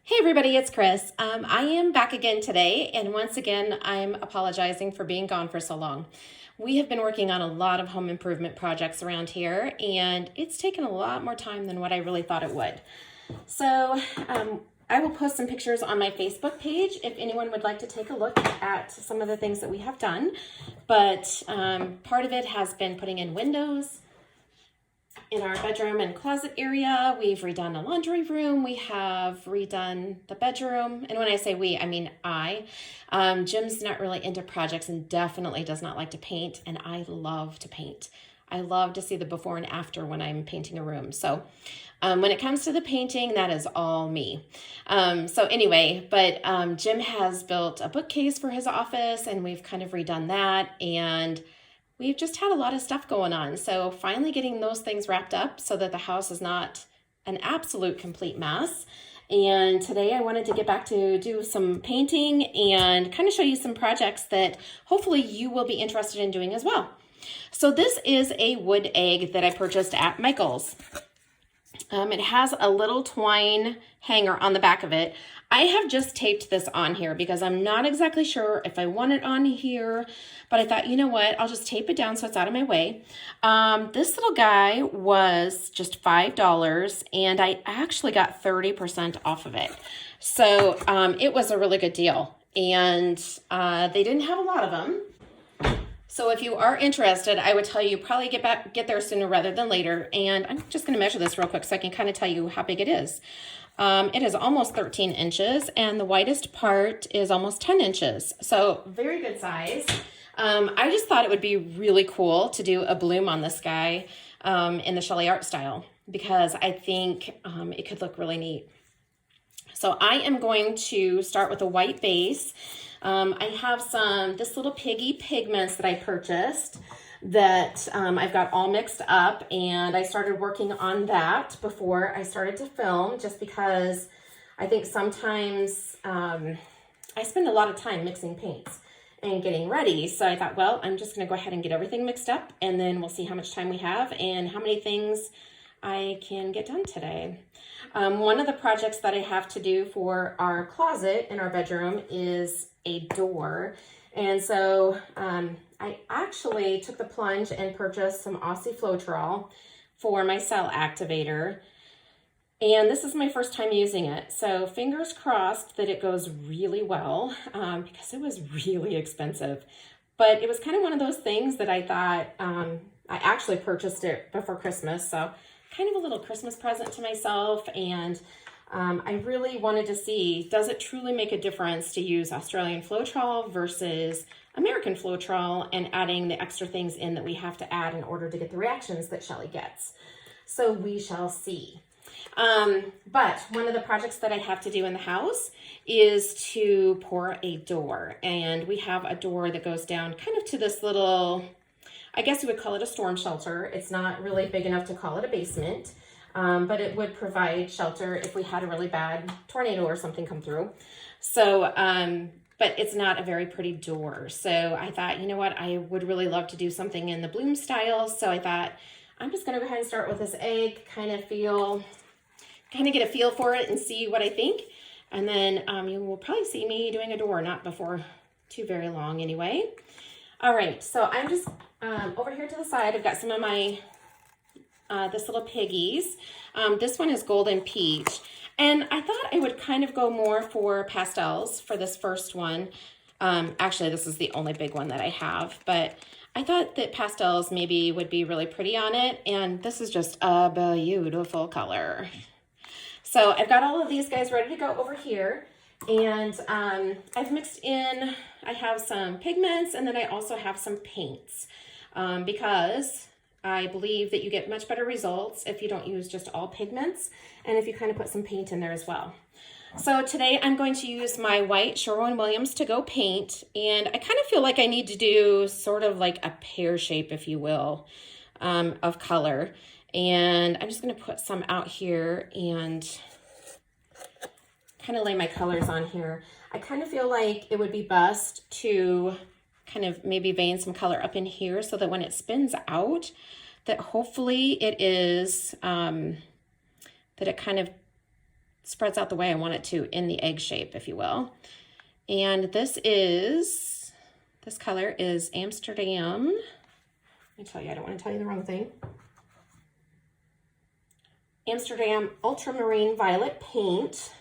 Hey everybody, it's Chris. I am back again today, and once again, I'm apologizing for being gone for so long. We have been working on a lot of home improvement projects around here, and it's taken a lot more time than what I really thought it would. So I will post some pictures on my Facebook page if anyone would like to take a look at some of the things that we have done. But part of it has been putting in windows in our bedroom and closet area. We've redone the laundry room. We have redone the bedroom. And when I say we, I mean I. Jim's not really into projects and definitely does not like to paint. And I love to paint. I love to see the before and after when I'm painting a room. So when it comes to the painting, that is all me. So anyway, but Jim has built a bookcase for his office and we've kind of redone that. And we've just had a lot of stuff going on. So finally getting those things wrapped up so that the house is not an absolute complete mess. And today I wanted to get back to do some painting and kind of show you some projects that hopefully you will be interested in doing as well. So this is a wood egg that I purchased at Michael's. It has a little twine hanger on the back of it. I have just taped this on here because I'm not exactly sure if I want it on here, but I thought, you know what, I'll just tape it down so it's out of my way. This little guy was just $5 and I actually got 30% off of it. So it was a really good deal and they didn't have a lot of them. So if you are interested, I would tell you probably get there sooner rather than later. And I'm just going to measure this real quick so I can kind of tell you how big it is. It is almost 13 inches and the widest part is almost 10 inches. So very good size. I just thought it would be really cool to do a bloom on this guy in the Shelley art style because I think it could look really neat. So I am going to start with a white base. I have some This Little Piggy pigments that I purchased that I've got all mixed up, and I started working on that before I started to film just because I think sometimes I spend a lot of time mixing paints and getting ready. So I thought, well, I'm just going to go ahead and get everything mixed up and then we'll see how much time we have and how many things I can get done today. One of the projects that I have to do for our closet in our bedroom is a door. And so I actually took the plunge and purchased some Aussie Floetrol for my cell activator. And this is my first time using it. So fingers crossed that it goes really well because it was really expensive. But it was kind of one of those things that I thought, I actually purchased it before Christmas. So kind of a little Christmas present to myself. And I really wanted to see, does it truly make a difference to use Australian Floetrol versus American Floetrol and adding the extra things in that we have to add in order to get the reactions that Shelley gets. So we shall see. But one of the projects that I have to do in the house is to pour a door. And we have a door that goes down kind of to this little, I guess you would call it a storm shelter. It's not really big enough to call it a basement. But it would provide shelter if we had a really bad tornado or something come through. So, but it's not a very pretty door. So I thought, you know what, I would really love to do something in the bloom style. So I thought, I'm just going to go ahead and start with this egg, kind of get a feel for it and see what I think. And then you will probably see me doing a door, not before too very long anyway. All right, so I'm just over here to the side. I've got some of my This Little Piggies. This one is Golden Peach. And I thought I would kind of go more for pastels for this first one. Actually, this is the only big one that I have. But I thought that pastels maybe would be really pretty on it. And this is just a beautiful color. So I've got all of these guys ready to go over here. And I've mixed in, I have some pigments and then I also have some paints because I believe that you get much better results if you don't use just all pigments and if you kind of put some paint in there as well. So today I'm going to use my white Sherwin To Go paint, and I kind of feel like I need to do sort of like a pear shape, if you will, of color. And I'm just going to put some out here and kind of lay my colors on here. I kind of feel like it would be best to kind of maybe vein some color up in here so that when it spins out, that hopefully it is, that it kind of spreads out the way I want it to in the egg shape, if you will. And this color is Amsterdam. Let me tell you, I don't want to tell you the wrong thing. Amsterdam Ultramarine Violet Paint.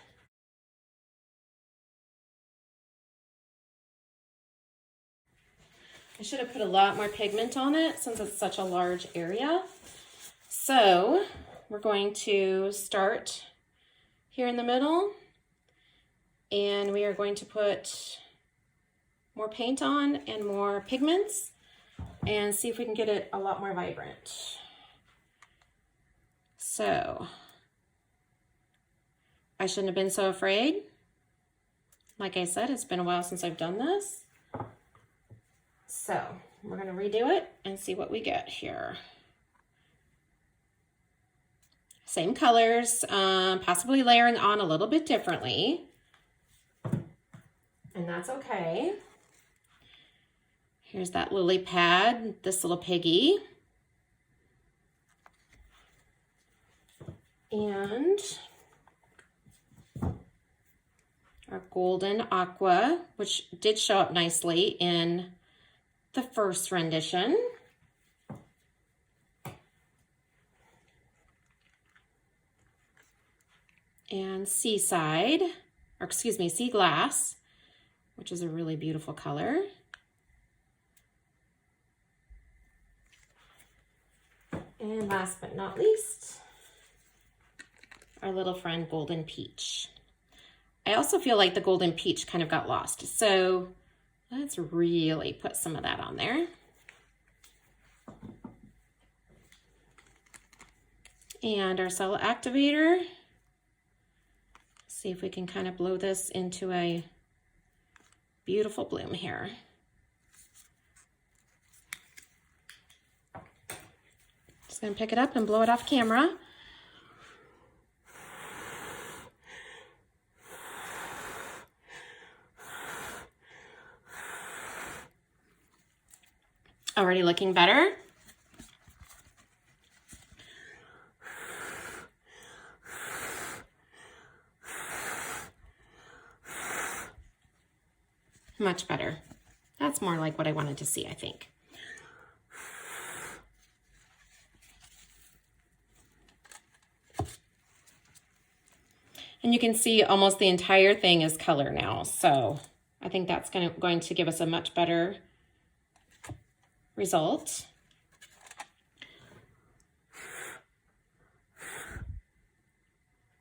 I should have put a lot more pigment on it since it's such a large area. So we're going to start here in the middle, and we are going to put more paint on and more pigments and see if we can get it a lot more vibrant. So I shouldn't have been so afraid. Like I said, it's been a while since I've done this. So we're going to redo it and see what we get here. Same colors, possibly layering on a little bit differently. And that's okay. Here's that lily pad, This Little Piggy. And our golden aqua, which did show up nicely in the first rendition. And Seaside, or excuse me, Sea Glass, which is a really beautiful color. And last but not least, our little friend Golden Peach. I also feel like the Golden Peach kind of got lost, so let's really put some of that on there. And our cell activator. See if we can kind of blow this into a beautiful bloom here. Just gonna pick it up and blow it off camera. Already looking better. Much better. That's more like what I wanted to see, I think. And you can see almost the entire thing is color now. So I think that's going to give us a much better result.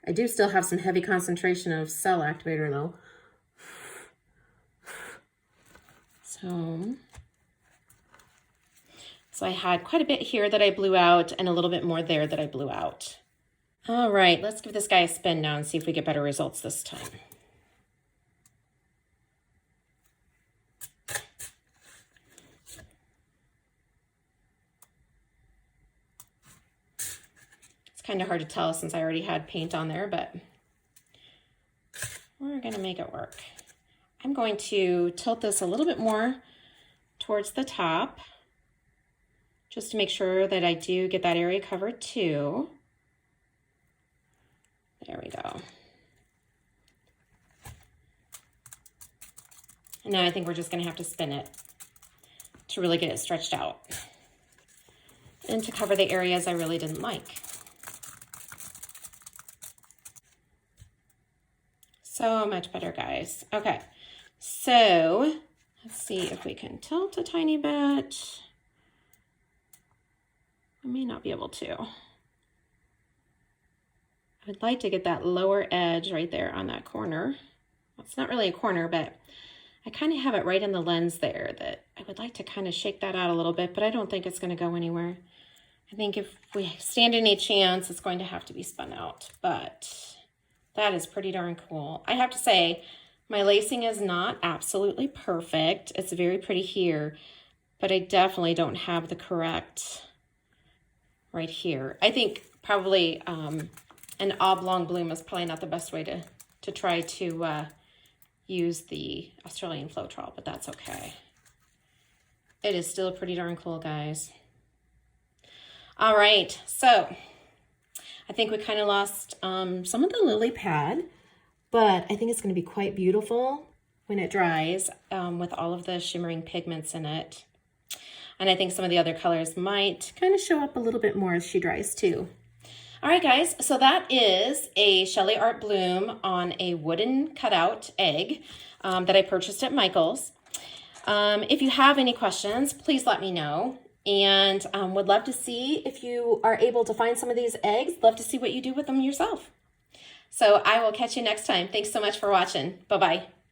I do still have some heavy concentration of cell activator though. So I had quite a bit here that I blew out and a little bit more there that I blew out. All right, let's give this guy a spin now and see if we get better results this time. It's kind of hard to tell since I already had paint on there, but we're gonna make it work. I'm going to tilt this a little bit more towards the top, just to make sure that I do get that area covered too. There we go. And now I think we're just gonna have to spin it to really get it stretched out and to cover the areas I really didn't like. So much better, guys. Okay, so let's see if we can tilt a tiny bit. I may not be able to. I would like to get that lower edge right there on that corner. Well, it's not really a corner, but I kind of have it right in the lens there that I would like to kind of shake that out a little bit, but I don't think it's going to go anywhere. I think if we stand any chance, it's going to have to be spun out, but that is pretty darn cool. I have to say, my lacing is not absolutely perfect. It's very pretty here, but I definitely don't have the correct right here. I think probably an oblong bloom is probably not the best way to try to use the Australian Floetrol, but that's okay. It is still pretty darn cool, guys. All right, so I think we kind of lost some of the lily pad, but I think it's going to be quite beautiful when it dries with all of the shimmering pigments in it. And I think some of the other colors might kind of show up a little bit more as she dries too. All right, guys, so that is a Shelley Art Bloom on a wooden cutout egg that I purchased at Michael's. If you have any questions, please let me know. And would love to see if you are able to find some of these eggs. Love to see what you do with them yourself. So I will catch you next time. Thanks so much for watching. Bye-bye.